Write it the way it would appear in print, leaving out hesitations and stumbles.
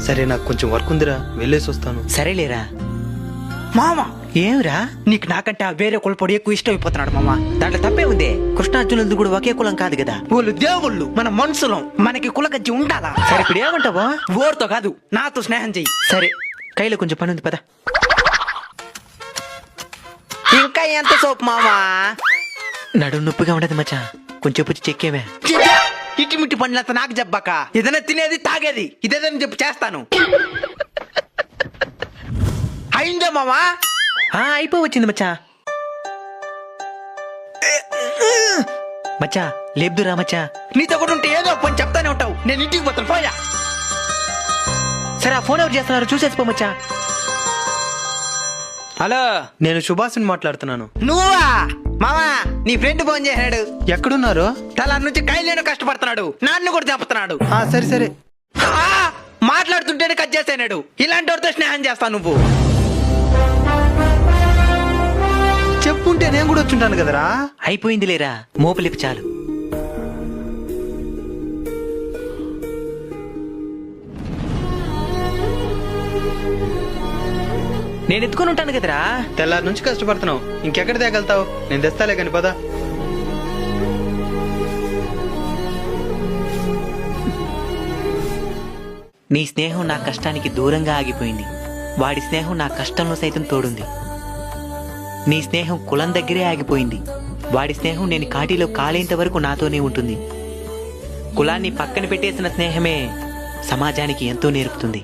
సరే నాకు కొంచెం వర్క్ ఉందిరా, వెళ్ళేసి వస్తాను. సరేలేరా. మామ ఏమిరా? నీకు నాకంటే ఆ వేరే కులపొడి ఎక్కువ ఇష్టం అయిపోతున్నాడు మామ. దాంట్లో తప్పే ఉంది. కృష్ణార్జునులది కూడా ఒకే కులం కాదు కదా. వాళ్ళు దేవుళ్ళు, మన మనుషులం, మనకి కులగజ్జి ఉండాలా. సరే ఇప్పుడు ఏమంటావా? ఓర్తో కాదు, నాతో స్నేహం చెయ్యి. సరే కైలో కొంచెం పని ఉంది పద. ఇంకా ఎంత సోపు మామా? నడు నొప్పిగా ఉండదు మచ్చా, కొంచెం పుచ్చి చెక్కేవే. ఇటుమిట్టి పనులంతా నాకు చెప్పాక, ఏదైనా తినేది తాగేది ఇదేదని చెప్పి చేస్తాను. అయిందే మామా? అయిపోవచ్చింది మచ్చా. మచ్చా లేబ్దురా మచ్చా. నీతో కూడా ఉంటే ఏదో పని చెప్తానే ఉంటావు. నేను ఇంటికి పోతాను, పోయా. సరే ఆ ఫోన్ ఎవరు చేస్తున్నారు చూసేసిపో మచ్చా. హలో, నేను సుభాష్ని మాట్లాడుతున్నాను. నువ్వా మామా? నీ ఫ్రెండ్ ఫోన్ చేశాడు. ఎక్కడున్నారు? తల నుంచి కైలేను కష్టపడుతున్నాడు, నాన్ను కూడా చెప్తున్నాడు. సరే సరే. మాట్లాడుతుంటేనే కట్ చేసాడు. ఇలాంటి వాడితో స్నేహం చేస్తావు నువ్వు? చెప్పుంటే నేను కూడా వచ్చుంటాను కదరా. అయిపోయింది లేరా, మోపలిపి చాలు. నేను ఎత్తుకొని ఉంటాను కదరా. తెల్లారి నుంచి కష్టపడుతున్నావు, ఇంకెక్కడ తేగలుగుతావు? నేను తెస్తాలే కాని పదా. నీ స్నేహం నా కష్టానికి దూరంగా ఆగిపోయింది. వాడి స్నేహం నా కష్టంలో సైతం తోడుంది. నీ స్నేహం కులం దగ్గరే ఆగిపోయింది. వాడి స్నేహం నేను కాటిలో కాలేంత వరకు నాతోనే ఉంటుంది. కులాన్ని పక్కన పెట్టేసిన స్నేహమే సమాజానికి ఎంతో నేర్పుతుంది.